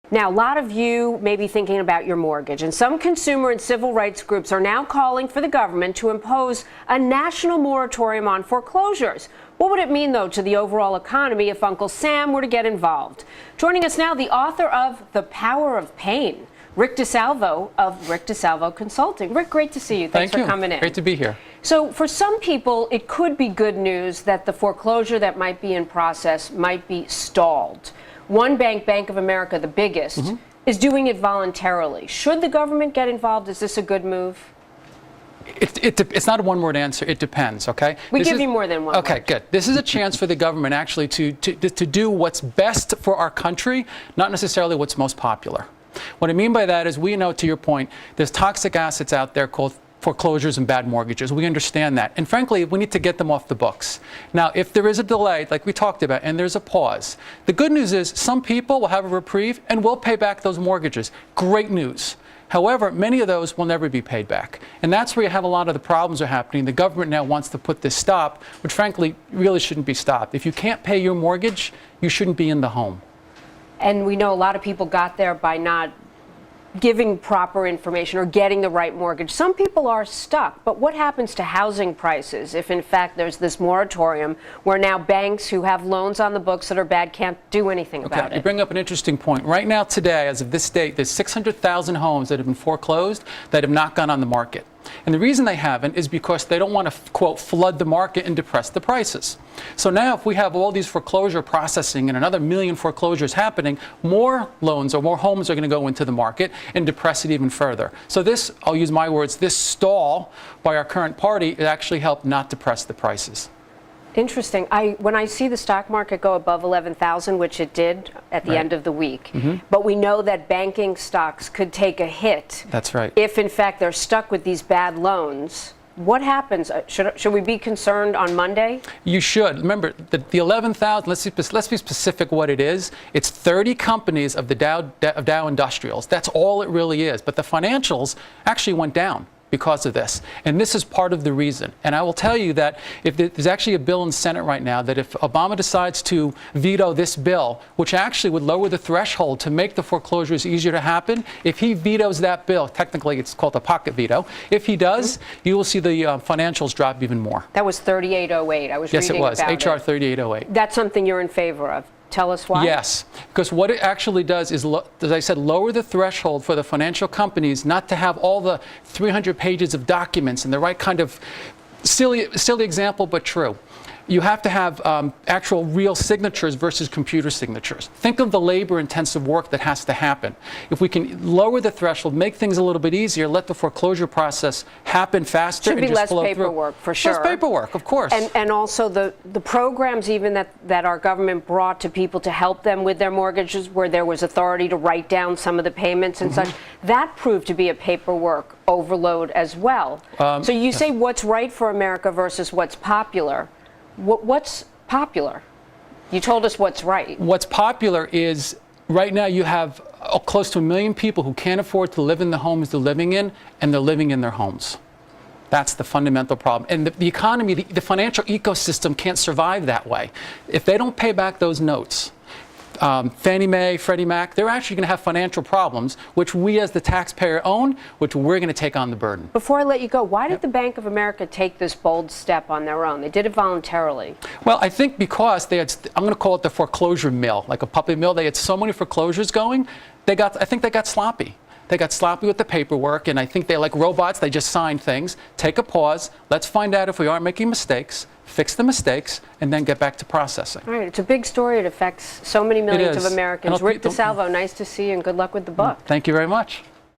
Now, a lot of you may be thinking about your mortgage, and some consumer and civil rights groups are now calling for the government to impose a national moratorium on foreclosures. What would it mean, though, to the overall economy if Uncle Sam were to get involved? Joining us now, the author of The Power of Pain, Rick DeSalvo of Rick DeSalvo Consulting. Rick, great to see you. Thanks for coming in. Great to be here. So for some people, it could be good news that the foreclosure that might be in process might be stalled. One bank, Bank of America, the biggest, is doing it voluntarily. Should the government get involved? Is this a good move? It's not a one-word answer. It depends, okay? We give you more than one Okay, word. good. This is a chance for the government actually to do what's best for our country, not necessarily what's most popular. What I mean by that is, we know, to your point, there's toxic assets out there called foreclosures and bad mortgages. We understand that. And frankly, we need to get them off the books. Now, if there is a delay, like we talked about, and there's a pause, the good news is some people will have a reprieve and will pay back those mortgages. Great news. However, many of those will never be paid back. And that's where you have a lot of the problems are happening. The government now wants to put this stop, which frankly really shouldn't be stopped. If you can't pay your mortgage, you shouldn't be in the home. And we know a lot of people got there by not giving proper information or getting the right mortgage. Some people are stuck, but what happens to housing prices if in fact there's this moratorium where now banks who have loans on the books that are bad can't do anything about it? You bring up an interesting point. Right now, today, as of this date, there's 600,000 homes that have been foreclosed that have not gone on the market. And the reason they haven't is because they don't want to, quote, flood the market and depress the prices. So now if we have all these foreclosure processing and another million foreclosures happening, more loans or more homes are going to go into the market and depress it even further. So this, I'll use my words, this stall by our current party, it actually helped not depress the prices. Interesting. When I see the stock market go above 11,000, which it did at the end of the week, but we know that banking stocks could take a hit. That's right. If in fact they're stuck with these bad loans. What happens? Should we be concerned on Monday? You should. Remember, the 11,000, let's be specific what it is. It's 30 companies of the Dow Industrials. That's all it really is. But the financials actually went down because of this. And this is part of the reason. And I will tell you that if there's actually a bill in the Senate right now that if Obama decides to veto this bill, which actually would lower the threshold to make the foreclosures easier to happen, if he vetoes that bill, technically it's called a pocket veto, if he does, you will see the financials drop even more. That was 3808. I was reading about it. Yes, it was. HR 3808. That's something you're in favor of. Tell us why. Yes, because what it actually does is, as I said, lower the threshold for the financial companies not to have all the 300 pages of documents and the right kind of silly example, but true. You have to have actual real signatures versus computer signatures. Think of the labor-intensive work that has to happen. If we can lower the threshold, make things a little bit easier, let the foreclosure process happen faster. Should be less paperwork, for sure. Less paperwork, of course. And also the programs even that our government brought to people to help them with their mortgages, where there was authority to write down some of the payments and such, that proved to be a paperwork overload as well. So you say what's right for America versus what's popular. What's popular? You told us what's right. What's popular is, right now you have close to 1 million people who can't afford to live in the homes they're living in, and they're living in their homes. That's the fundamental problem. And the economy, the financial ecosystem can't survive that way. If they don't pay back those notes, Fannie Mae, Freddie Mac, they're actually going to have financial problems, which we as the taxpayer own, which we're going to take on the burden. Before I let you go, why did the Bank of America take this bold step on their own? They did it voluntarily. Well, I think because they had, I'm going to call it the foreclosure mill, like a puppet mill. They had so many foreclosures going, I think they got sloppy. They got sloppy with the paperwork, and I think they, like robots, they just signed things. Take a pause. Let's find out if we are making mistakes, fix the mistakes, and then get back to processing. All right. It's a big story. It affects so many millions of Americans. Rick DeSalvo, nice to see you, and good luck with the book. Thank you very much.